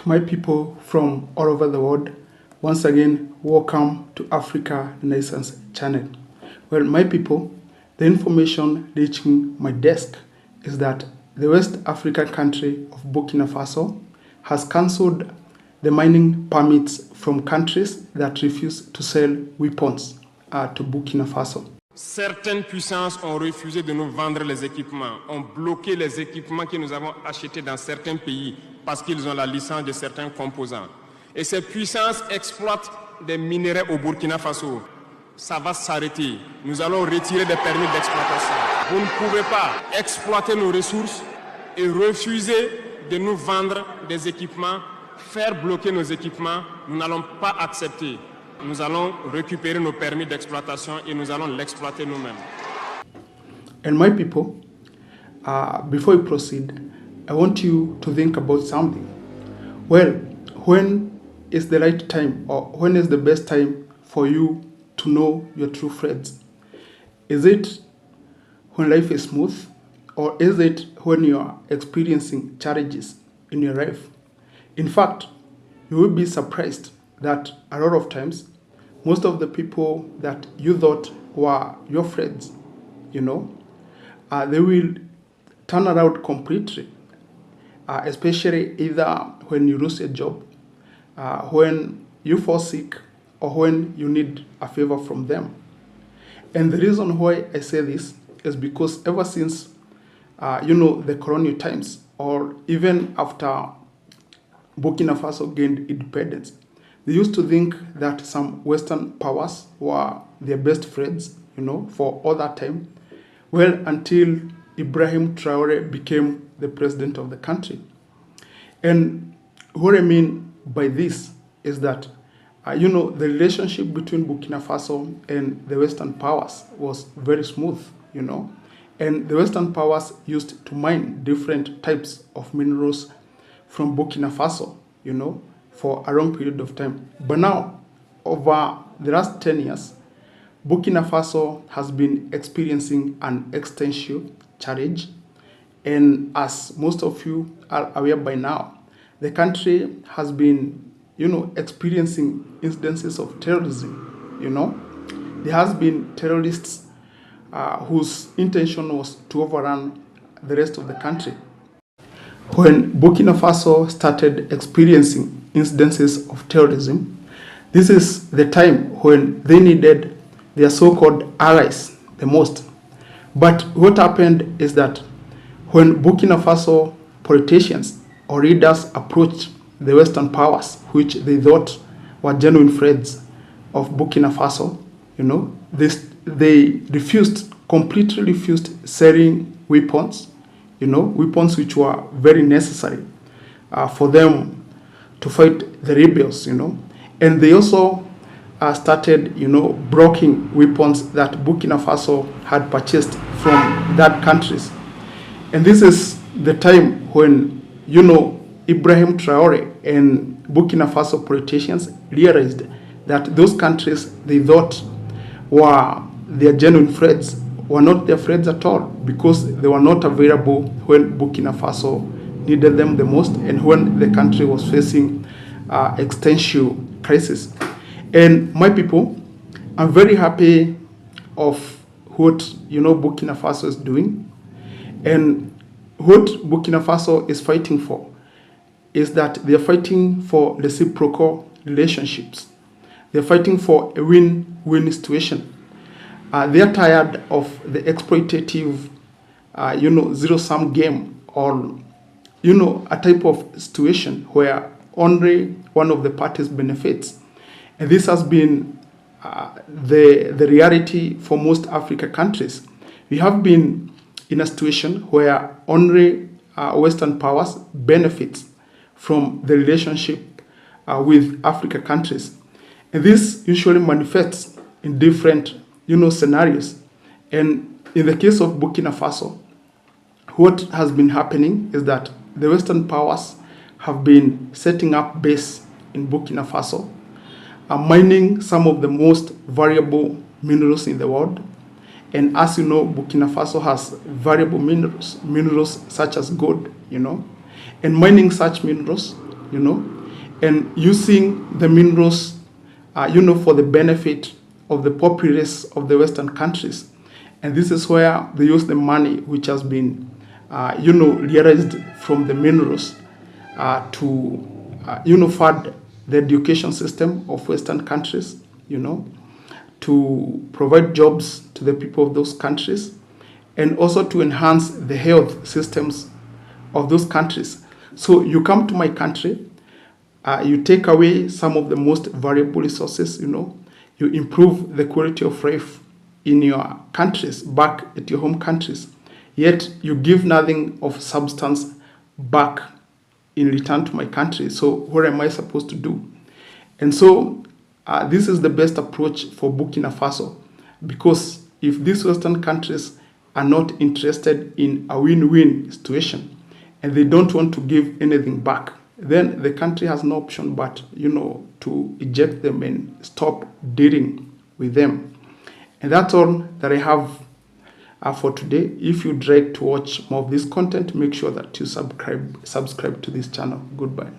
my people from all over the world. Once again, welcome to Africa Renaissance channel. Well, my people, the information reaching my desk is that the West African country of Burkina Faso has cancelled the mining permits from countries that refuse to sell weapons to Burkina Faso. Certaines puissances ont refusé de nous vendre les équipements, ont bloqué les équipements que nous avons achetés dans certains pays parce qu'ils ont la licence de certains composants. Et ces puissances exploitent des minerais au Burkina Faso. Ça va s'arrêter. Nous allons retirer des permis d'exploitation. Vous ne pouvez pas exploiter nos ressources et refuser de nous vendre des équipements, faire bloquer nos équipements. Nous n'allons pas accepter. Nous allons récupérer nos permis d'exploitation et nous allons l'exploiter nous-mêmes. And my people, before we proceed, I want you to think about something. Well, when is the right time or when is the best time for you to know your true friends? Is it when life is smooth, or is it when you are experiencing challenges in your life? In fact, you will be surprised that a lot of times, most of the people that you thought were your friends, they will turn around completely, especially either when you lose a job, when you fall sick, or when you need a favor from them. And the reason why I say this is because ever since, the colonial times, or even after Burkina Faso gained independence, they used to think that some Western powers were their best friends, for all that time. Well, until Ibrahim Traore became the president of the country. And what I mean by this is that, the relationship between Burkina Faso and the Western powers was very smooth, And the Western powers used to mine different types of minerals from Burkina Faso, for a long period of time. But now, over the last 10 years, Burkina Faso has been experiencing an existential challenge. And as most of you are aware by now, the country has been, experiencing incidences of terrorism, There has been terrorists whose intention was to overrun the rest of the country. When Burkina Faso started experiencing incidences of terrorism, this is the time when they needed their so-called allies the most. But what happened is that when Burkina Faso politicians or leaders approached the Western powers, which they thought were genuine friends of Burkina Faso, they completely refused selling weapons, weapons which were very necessary for them to fight the rebels, And they also started, blocking weapons that Burkina Faso had purchased from that countries. And this is the time when, Ibrahim Traore and Burkina Faso politicians realized that those countries they thought were their genuine friends were not their friends at all, because they were not available when Burkina Faso needed them the most and when the country was facing existential crisis. And my people, I'm very happy of what Burkina Faso is doing, and what Burkina Faso is fighting for is that they're fighting for reciprocal relationships. They're fighting for a win-win situation. They're tired of the exploitative, zero-sum game, or, a type of situation where only one of the parties benefits. And this has been the reality for most African countries. We have been in a situation where only Western powers benefit from the relationship with African countries. And this usually manifests in different, scenarios. And in the case of Burkina Faso, what has been happening is that the Western powers have been setting up base in Burkina Faso, mining some of the most valuable minerals in the world. And as you know, Burkina Faso has valuable minerals such as gold, And mining such minerals, and using the minerals, for the benefit of the populace of the Western countries. And this is where they use the money which has been, realized from the minerals to, fund the education system of Western countries, to provide jobs to the people of those countries, and also to enhance the health systems of those countries. So you come to my country, you take away some of the most valuable resources, you improve the quality of life in your countries, back at your home countries, yet you give nothing of substance back in return to my country. So what am I supposed to do? And so this is the best approach for Burkina Faso, because if these Western countries are not interested in a win-win situation and they don't want to give anything back, then the country has no option but, to eject them and stop dealing with them. And that's all that I have for today. If you'd like to watch more of this content, make sure that you subscribe to this channel. Goodbye.